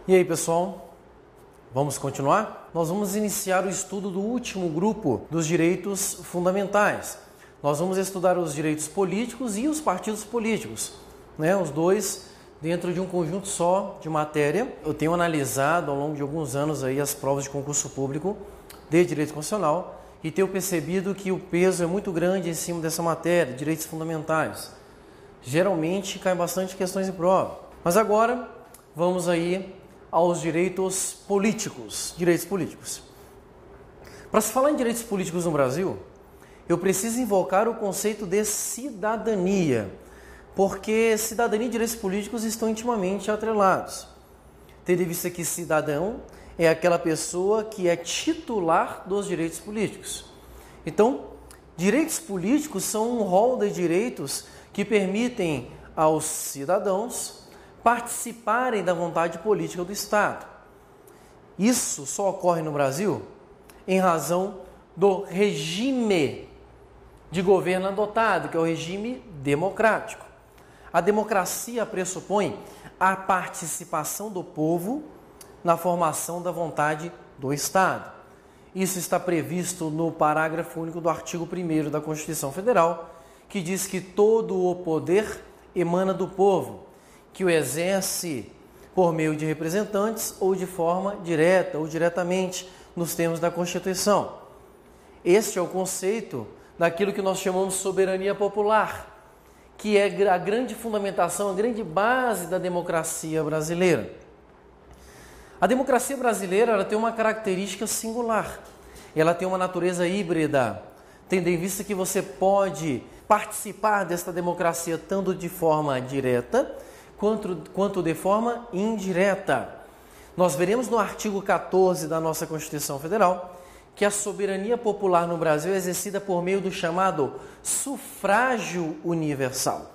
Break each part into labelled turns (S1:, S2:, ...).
S1: E aí, pessoal, vamos continuar? Nós vamos iniciar o estudo do último grupo dos direitos fundamentais. Nós vamos estudar os direitos políticos e os partidos políticos, os dois dentro de um conjunto só de matéria. Eu tenho analisado ao longo de alguns anos aí as provas de concurso público de direito constitucional e tenho percebido que o peso é muito grande em cima dessa matéria, direitos fundamentais. Geralmente cai bastante questões em prova. Mas agora vamos aí aos direitos políticos. Direitos políticos. Para se falar em direitos políticos no Brasil, eu preciso invocar o conceito de cidadania, porque cidadania e direitos políticos estão intimamente atrelados. Tendo em vista que cidadão é aquela pessoa que é titular dos direitos políticos. Então, direitos políticos são um rol de direitos que permitem aos cidadãos participarem da vontade política do Estado. Isso só ocorre no Brasil em razão do regime de governo adotado, que é o regime democrático. A democracia pressupõe a participação do povo na formação da vontade do Estado. Isso está previsto no parágrafo único do artigo 1º da Constituição Federal, que diz que todo o poder emana do povo, que o exerce por meio de representantes ou de forma direta ou diretamente nos termos da Constituição. Este é o conceito daquilo que nós chamamos de soberania popular, que é a grande fundamentação, a grande base da democracia brasileira. A democracia brasileira ela tem uma característica singular. Ela tem uma natureza híbrida, tendo em vista que você pode participar desta democracia tanto de forma direta quanto de forma indireta. Nós veremos no artigo 14 da nossa Constituição Federal que a soberania popular no Brasil é exercida por meio do chamado sufrágio universal.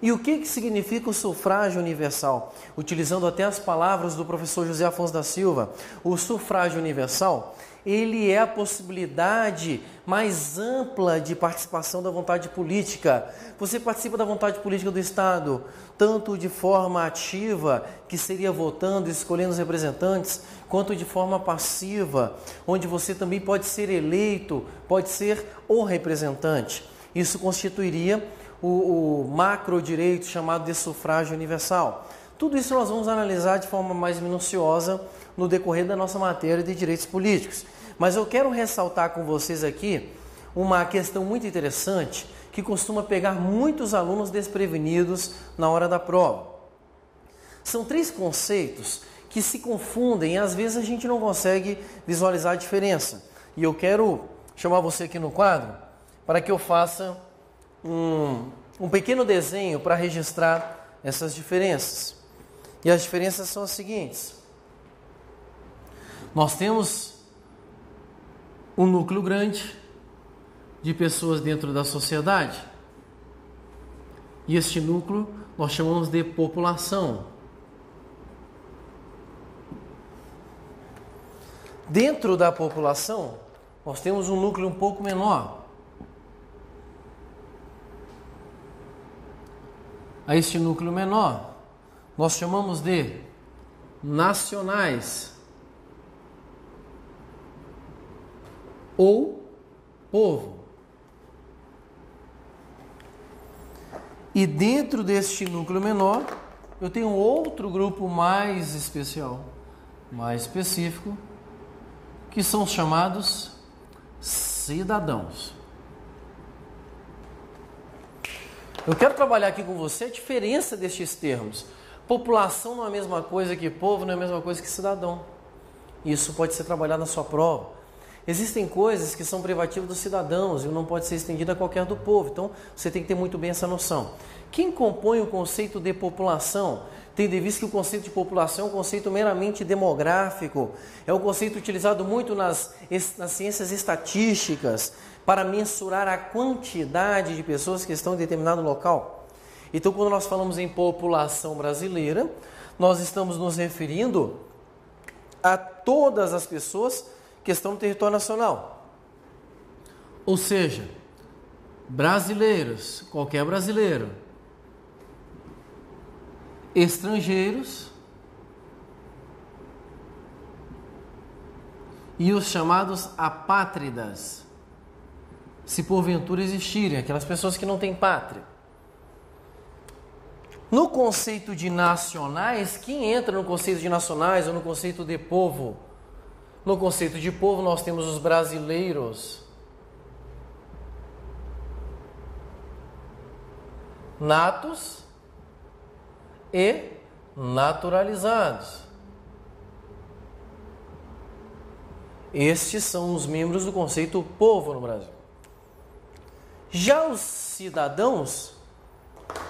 S1: E o que significa o sufrágio universal? Utilizando até as palavras do professor José Afonso da Silva, o sufrágio universal, ele é a possibilidade mais ampla de participação da vontade política. Você participa da vontade política do Estado, tanto de forma ativa, que seria votando e escolhendo os representantes, quanto de forma passiva, onde você também pode ser eleito, pode ser o representante. Isso constituiria o macro direito chamado de sufrágio universal. Tudo isso nós vamos analisar de forma mais minuciosa no decorrer da nossa matéria de direitos políticos. Mas eu quero ressaltar com vocês aqui uma questão muito interessante que costuma pegar muitos alunos desprevenidos na hora da prova. São 3 conceitos que se confundem e às vezes a gente não consegue visualizar a diferença. E eu quero chamar você aqui no quadro para que eu faça um pequeno desenho para registrar essas diferenças. E as diferenças são as seguintes. Nós temos um núcleo grande de pessoas dentro da sociedade. E este núcleo nós chamamos de população. Dentro da população, nós temos um núcleo um pouco menor. A este núcleo menor, nós chamamos de nacionais ou povo. E dentro deste núcleo menor, eu tenho outro grupo mais especial, mais específico, que são os chamados cidadãos. Eu quero trabalhar aqui com você a diferença destes termos. População não é a mesma coisa que povo, não é a mesma coisa que cidadão. Isso pode ser trabalhado na sua prova. Existem coisas que são privativas dos cidadãos e não pode ser estendida a qualquer do povo. Então, você tem que ter muito bem essa noção. Quem compõe o conceito de população, tendo em vista que o conceito de população é um conceito meramente demográfico, é um conceito utilizado muito nas ciências estatísticas para mensurar a quantidade de pessoas que estão em determinado local. Então, quando nós falamos em população brasileira, nós estamos nos referindo a todas as pessoas que estão no território nacional. Ou seja, brasileiros, qualquer brasileiro, estrangeiros e os chamados apátridas, se porventura existirem, aquelas pessoas que não têm pátria. No conceito de nacionais, quem entra no conceito de nacionais ou no conceito de povo? No conceito de povo nós temos os brasileiros, natos e naturalizados. Estes são os membros do conceito povo no Brasil. Já os cidadãos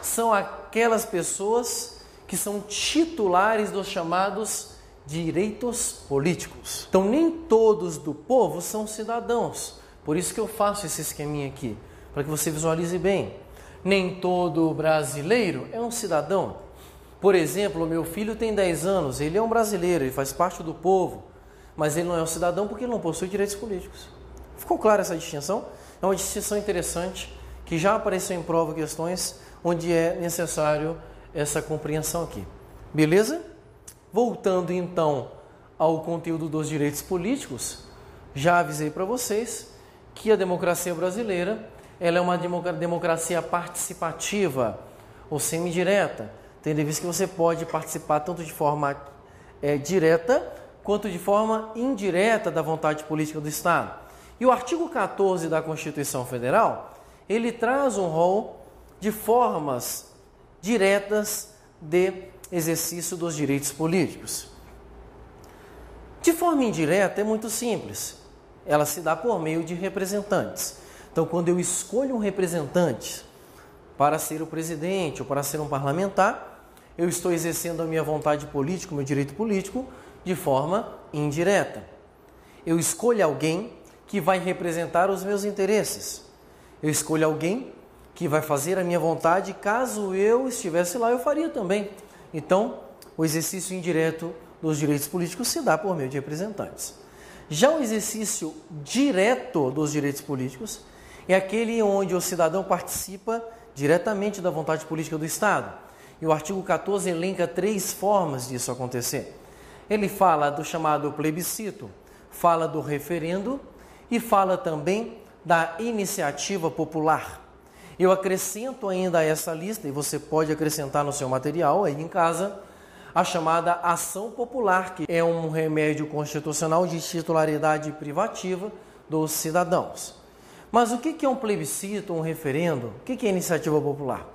S1: são aquelas pessoas que são titulares dos chamados direitos políticos. Então, nem todos do povo são cidadãos. Por isso que eu faço esse esqueminha aqui, para que você visualize bem. Nem todo brasileiro é um cidadão. Por exemplo, o meu filho tem 10 anos, ele é um brasileiro, ele faz parte do povo, mas ele não é um cidadão porque ele não possui direitos políticos. Ficou clara essa distinção? É uma distinção interessante que já apareceu em prova questões onde é necessário essa compreensão aqui. Beleza? Voltando então ao conteúdo dos direitos políticos, já avisei para vocês que a democracia brasileira ela é uma democracia participativa ou semidireta, tendo em vista que você pode participar tanto de forma direta quanto de forma indireta da vontade política do Estado. E o artigo 14 da Constituição Federal, ele traz um rol de formas diretas de exercício dos direitos políticos. De forma indireta é muito simples, ela se dá por meio de representantes. Então, quando eu escolho um representante para ser o presidente ou para ser um parlamentar, eu estou exercendo a minha vontade política, o meu direito político, de forma indireta. Eu escolho alguém que vai representar os meus interesses. Eu escolho alguém que vai fazer a minha vontade, caso eu estivesse lá, eu faria também. Então, o exercício indireto dos direitos políticos se dá por meio de representantes. Já o exercício direto dos direitos políticos é aquele onde o cidadão participa diretamente da vontade política do Estado. E o artigo 14 elenca 3 formas disso acontecer. Ele fala do chamado plebiscito, fala do referendo e fala também da iniciativa popular. Eu acrescento ainda a essa lista, e você pode acrescentar no seu material aí em casa, a chamada ação popular, que é um remédio constitucional de titularidade privativa dos cidadãos. Mas o que é um plebiscito, um referendo? O que é iniciativa popular?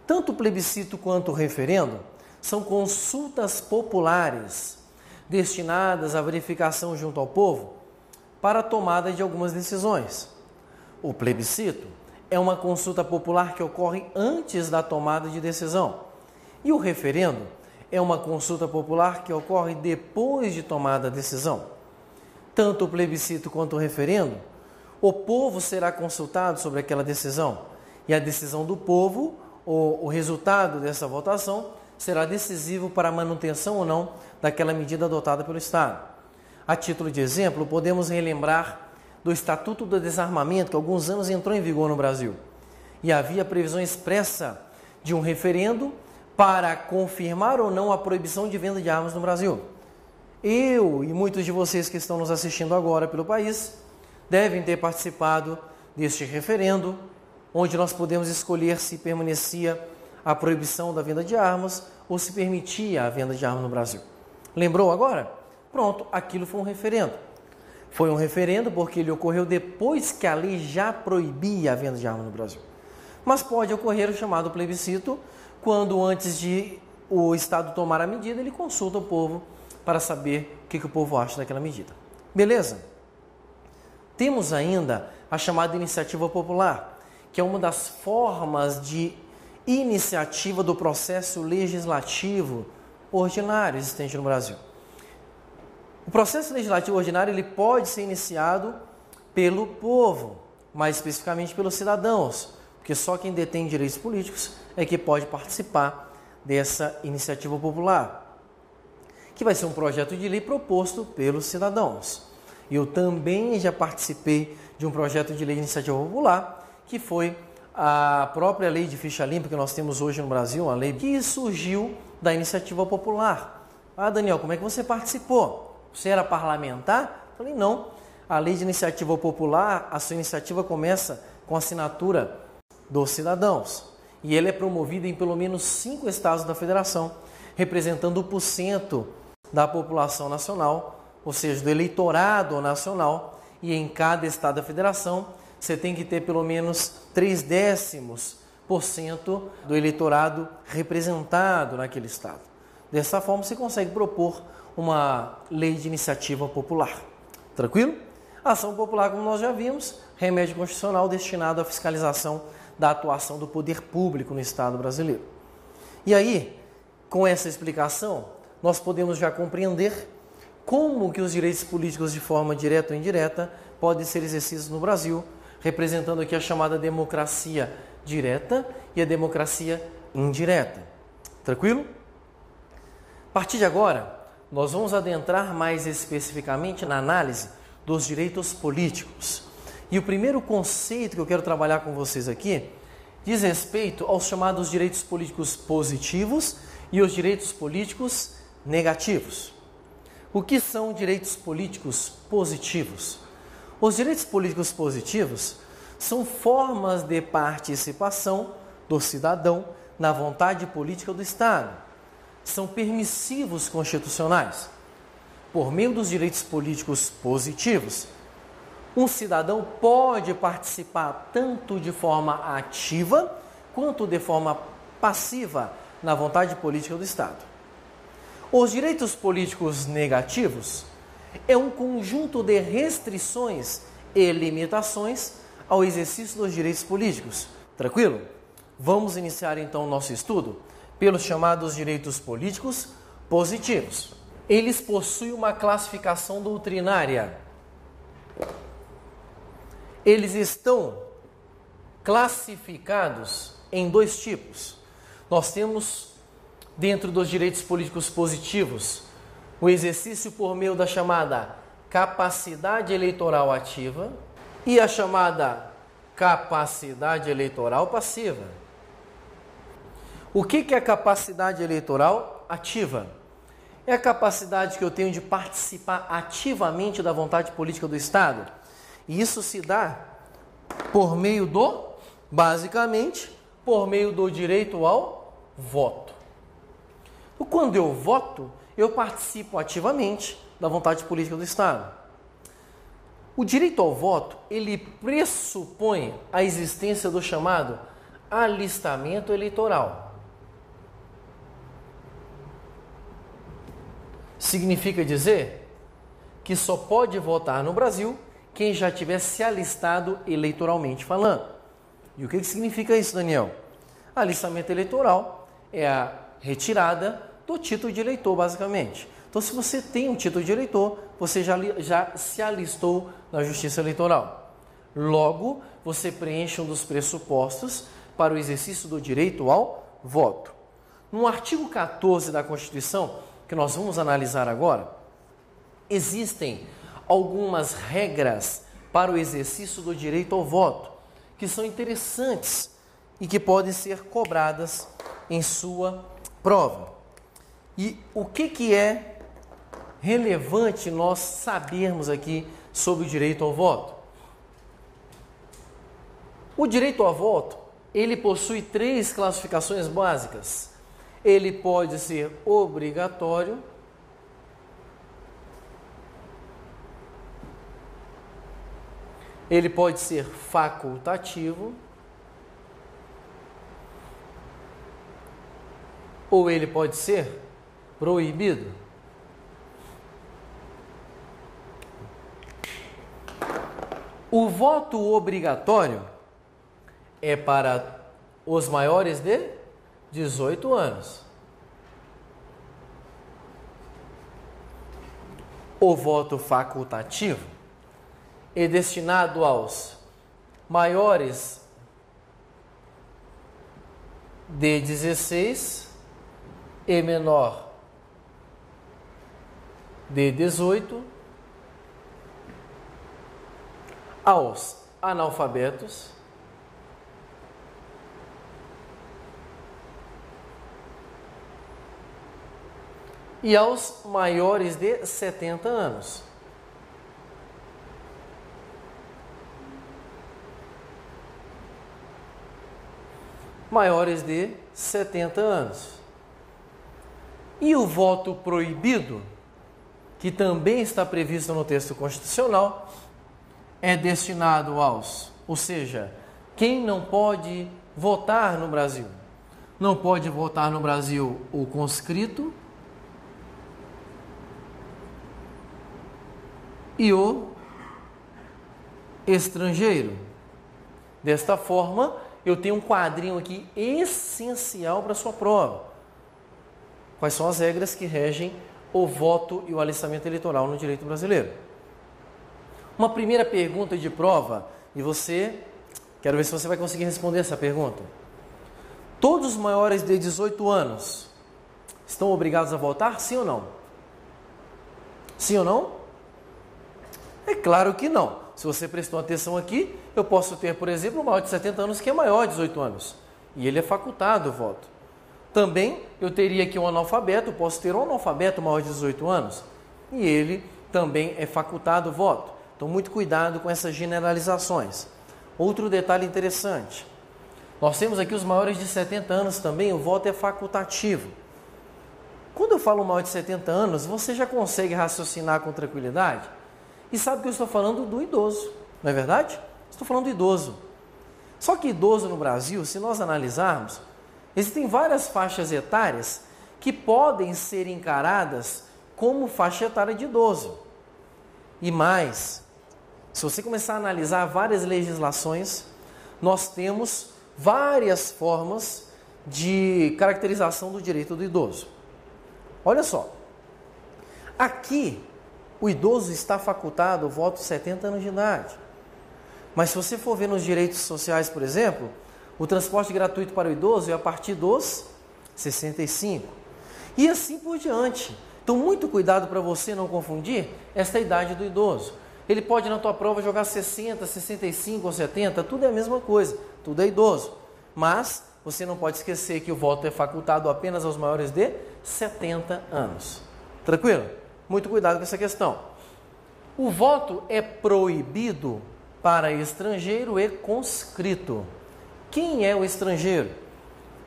S1: Tanto o plebiscito quanto o referendo são consultas populares destinadas à verificação junto ao povo para a tomada de algumas decisões. O plebiscito é uma consulta popular que ocorre antes da tomada de decisão. E o referendo é uma consulta popular que ocorre depois de tomada a decisão. Tanto o plebiscito quanto o referendo, o povo será consultado sobre aquela decisão. E a decisão do povo, o resultado dessa votação, será decisivo para a manutenção ou não daquela medida adotada pelo Estado. A título de exemplo, podemos relembrar do Estatuto do Desarmamento, que há alguns anos entrou em vigor no Brasil. E havia previsão expressa de um referendo para confirmar ou não a proibição de venda de armas no Brasil. Eu e muitos de vocês que estão nos assistindo agora pelo país devem ter participado deste referendo, onde nós podemos escolher se permanecia a proibição da venda de armas ou se permitia a venda de armas no Brasil. Lembrou agora? Pronto, aquilo foi um referendo. Foi um referendo porque ele ocorreu depois que a lei já proibia a venda de armas no Brasil. Mas pode ocorrer o chamado plebiscito, quando antes de o Estado tomar a medida, ele consulta o povo para saber o que o povo acha daquela medida. Beleza? Temos ainda a chamada iniciativa popular, que é uma das formas de iniciativa do processo legislativo ordinário existente no Brasil. O processo legislativo ordinário ele pode ser iniciado pelo povo, mais especificamente pelos cidadãos, porque só quem detém direitos políticos é que pode participar dessa iniciativa popular, que vai ser um projeto de lei proposto pelos cidadãos. Eu também já participei de um projeto de lei de iniciativa popular, que foi a própria lei de ficha limpa que nós temos hoje no Brasil, uma lei que surgiu da iniciativa popular. Ah, Daniel, como é que você participou? Você era parlamentar? Falei, não. A lei de iniciativa popular, a sua iniciativa começa com a assinatura dos cidadãos. E ela é promovida em pelo menos 5 estados da federação, representando 1% da população nacional, ou seja, do eleitorado nacional. E em cada estado da federação, você tem que ter pelo menos 0,3% do eleitorado representado naquele estado. Dessa forma, você consegue propor uma lei de iniciativa popular. Tranquilo? Ação popular, como nós já vimos, remédio constitucional destinado à fiscalização da atuação do poder público no Estado brasileiro. E aí, com essa explicação, nós podemos já compreender como que os direitos políticos de forma direta ou indireta podem ser exercidos no Brasil, representando aqui a chamada democracia direta e a democracia indireta. Tranquilo? A partir de agora, nós vamos adentrar mais especificamente na análise dos direitos políticos. E o primeiro conceito que eu quero trabalhar com vocês aqui diz respeito aos chamados direitos políticos positivos e os direitos políticos negativos. O que são direitos políticos positivos? Os direitos políticos positivos são formas de participação do cidadão na vontade política do Estado. São permissivos constitucionais. Por meio dos direitos políticos positivos, um cidadão pode participar tanto de forma ativa quanto de forma passiva na vontade política do Estado. Os direitos políticos negativos é um conjunto de restrições e limitações ao exercício dos direitos políticos. Tranquilo? Vamos iniciar então o nosso estudo pelos chamados direitos políticos positivos. Eles possuem uma classificação doutrinária. Eles estão classificados em 2 tipos. Nós temos, dentro dos direitos políticos positivos, o exercício por meio da chamada capacidade eleitoral ativa e a chamada capacidade eleitoral passiva. O que é a capacidade eleitoral ativa? É a capacidade que eu tenho de participar ativamente da vontade política do Estado. E isso se dá por meio basicamente, por meio do direito ao voto. Então, quando eu voto, eu participo ativamente da vontade política do Estado. O direito ao voto, ele pressupõe a existência do chamado alistamento eleitoral. Significa dizer que só pode votar no Brasil quem já tiver se alistado eleitoralmente falando. E o que significa isso, Daniel? Alistamento eleitoral é a retirada do título de eleitor, basicamente. Então, se você tem um título de eleitor, você já se alistou na Justiça Eleitoral. Logo, você preenche um dos pressupostos para o exercício do direito ao voto. No artigo 14 da Constituição, que nós vamos analisar agora, existem algumas regras para o exercício do direito ao voto, que são interessantes e que podem ser cobradas em sua prova. E o que é relevante nós sabermos aqui sobre o direito ao voto? O direito ao voto, ele possui 3 classificações básicas. Ele pode ser obrigatório, ele pode ser facultativo, ou ele pode ser proibido. O voto obrigatório é para os maiores de 18 anos. O voto facultativo é destinado aos maiores de 16 e menor de 18, aos analfabetos, e aos maiores de 70 anos. maiores de 70 anos. E o voto proibido, que também está previsto no texto constitucional, é destinado aos, ou seja, quem não pode votar no Brasil? Não pode votar no Brasil o conscrito e o estrangeiro. Desta forma, eu tenho um quadrinho aqui essencial para a sua prova. Quais são as regras que regem o voto e o alistamento eleitoral no direito brasileiro? Uma primeira pergunta de prova, e quero ver se você vai conseguir responder essa pergunta. Todos os maiores de 18 anos estão obrigados a votar, sim ou não? Sim ou não? É claro que não. Se você prestou atenção aqui, eu posso ter, por exemplo, um maior de 70 anos que é maior de 18 anos. E ele é facultado o voto. Também eu teria aqui um analfabeto, posso ter um analfabeto maior de 18 anos. E ele também é facultado o voto. Então, muito cuidado com essas generalizações. Outro detalhe interessante. Nós temos aqui os maiores de 70 anos também, o voto é facultativo. Quando eu falo maior de 70 anos, você já consegue raciocinar com tranquilidade? E sabe que eu estou falando do idoso, não é verdade? Estou falando do idoso. Só que idoso no Brasil, se nós analisarmos, existem várias faixas etárias que podem ser encaradas como faixa etária de idoso. E mais, se você começar a analisar várias legislações, nós temos várias formas de caracterização do direito do idoso. Olha só, aqui o idoso está facultado o voto 70 anos de idade. Mas se você for ver nos direitos sociais, por exemplo, o transporte gratuito para o idoso é a partir dos 65. E assim por diante. Então, muito cuidado para você não confundir esta idade do idoso. Ele pode na tua prova jogar 60, 65 ou 70, tudo é a mesma coisa, tudo é idoso. Mas você não pode esquecer que o voto é facultado apenas aos maiores de 70 anos. Tranquilo? Muito cuidado com essa questão. O voto é proibido para estrangeiro e conscrito. Quem é o estrangeiro?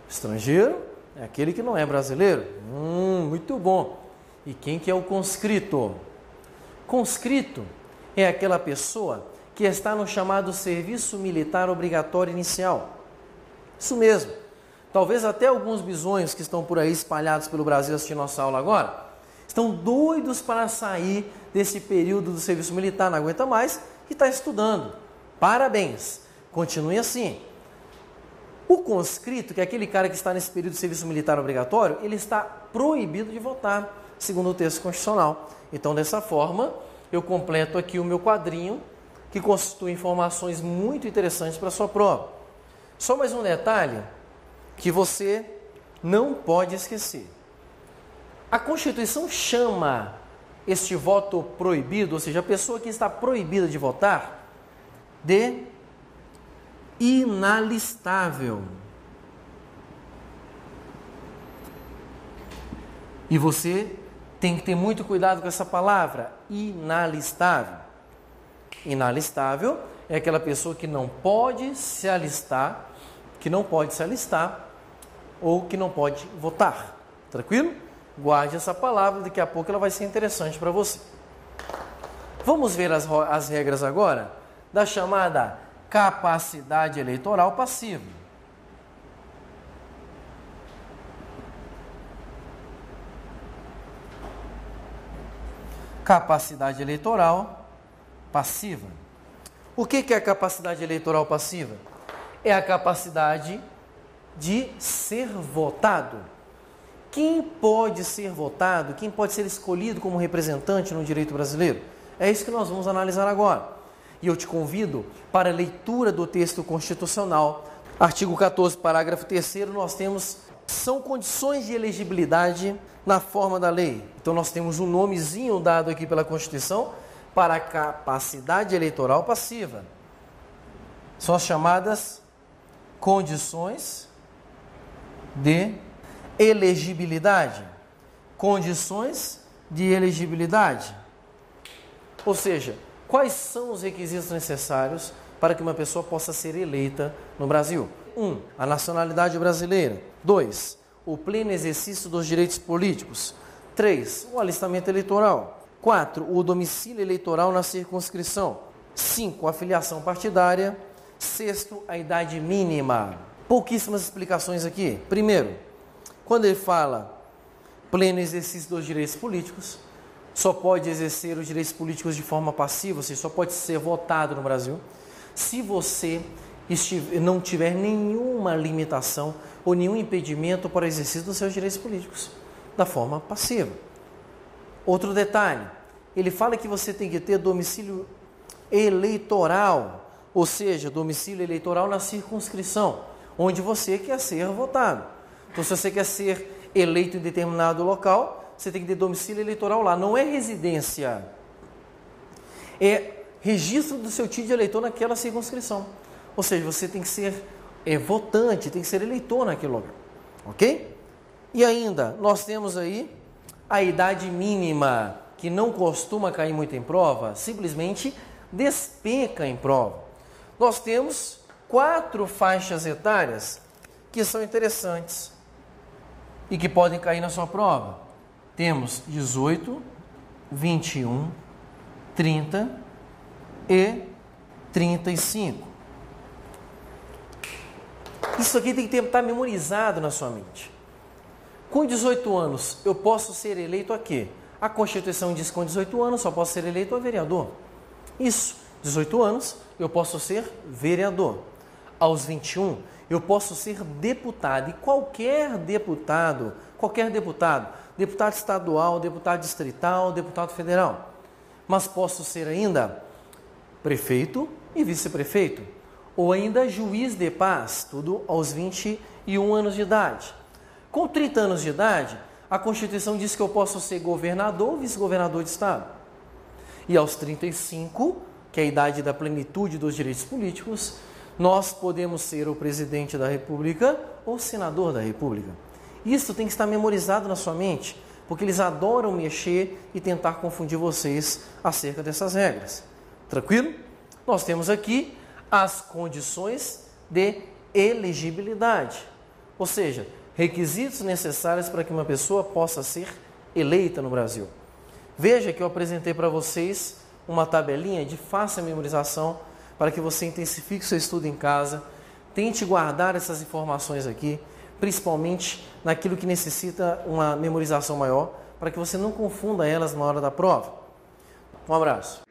S1: Estrangeiro é aquele que não é brasileiro. Muito bom. E quem que é o conscrito? Conscrito é aquela pessoa que está no chamado serviço militar obrigatório inicial. Isso mesmo. Talvez até alguns bisonhos que estão por aí espalhados pelo Brasil assistindo nossa aula agora, estão doidos para sair desse período do serviço militar, não aguenta mais e está estudando. Parabéns, continue assim. O conscrito, que é aquele cara que está nesse período de serviço militar obrigatório, ele está proibido de votar, segundo o texto constitucional. Então, dessa forma, eu completo aqui o meu quadrinho, que constitui informações muito interessantes para a sua prova. Só mais um detalhe que você não pode esquecer. A Constituição chama este voto proibido, ou seja, a pessoa que está proibida de votar, de inalistável. E você tem que ter muito cuidado com essa palavra, inalistável. Inalistável é aquela pessoa que não pode se alistar, ou que não pode votar. Tranquilo? Guarde essa palavra, daqui a pouco ela vai ser interessante para você. Vamos ver as regras agora da chamada capacidade eleitoral passiva. Capacidade eleitoral passiva. O que é a capacidade eleitoral passiva? É a capacidade de ser votado. Quem pode ser votado, quem pode ser escolhido como representante no direito brasileiro? É isso que nós vamos analisar agora. E eu te convido para a leitura do texto constitucional. Artigo 14, parágrafo 3º, nós temos, são condições de elegibilidade na forma da lei. Então nós temos um nomezinho dado aqui pela Constituição para a capacidade eleitoral passiva. São as chamadas condições de elegibilidade. Condições de elegibilidade. Ou seja, quais são os requisitos necessários para que uma pessoa possa ser eleita no Brasil? 1. A nacionalidade brasileira. 2. O pleno exercício dos direitos políticos. 3. O alistamento eleitoral. 4. O domicílio eleitoral na circunscrição. 5. A filiação partidária. 6. A idade mínima. Pouquíssimas explicações aqui. Primeiro, quando ele fala pleno exercício dos direitos políticos, só pode exercer os direitos políticos de forma passiva, ou seja, só pode ser votado no Brasil, se você não tiver nenhuma limitação ou nenhum impedimento para o exercício dos seus direitos políticos, da forma passiva. Outro detalhe, ele fala que você tem que ter domicílio eleitoral, ou seja, domicílio eleitoral na circunscrição, onde você quer ser votado. Então, se você quer ser eleito em determinado local, você tem que ter domicílio eleitoral lá. Não é residência, é registro do seu título de eleitor naquela circunscrição. Ou seja, você tem que ser votante, tem que ser eleitor naquele lugar. Ok? E ainda, nós temos aí a idade mínima, que não costuma cair muito em prova, simplesmente despenca em prova. Nós temos 4 faixas etárias que são interessantes e que podem cair na sua prova. Temos 18, 21, 30 e 35. Isso aqui tem que estar memorizado na sua mente. Com 18 anos, eu posso ser eleito a quê? A Constituição diz que com 18 anos só posso ser eleito a vereador. Isso, 18 anos, eu posso ser vereador. Aos 21, eu posso ser deputado. E qualquer deputado, deputado estadual, deputado distrital, deputado federal. Mas posso ser ainda prefeito e vice-prefeito. Ou ainda juiz de paz, tudo aos 21 anos de idade. Com 30 anos de idade, a Constituição diz que eu posso ser governador ou vice-governador de estado. E aos 35, que é a idade da plenitude dos direitos políticos, nós podemos ser o presidente da República ou senador da República. Isso tem que estar memorizado na sua mente, porque eles adoram mexer e tentar confundir vocês acerca dessas regras. Tranquilo? Nós temos aqui as condições de elegibilidade, ou seja, requisitos necessários para que uma pessoa possa ser eleita no Brasil. Veja que eu apresentei para vocês uma tabelinha de fácil memorização para que você intensifique seu estudo em casa, tente guardar essas informações aqui, principalmente naquilo que necessita uma memorização maior, para que você não confunda elas na hora da prova. Um abraço.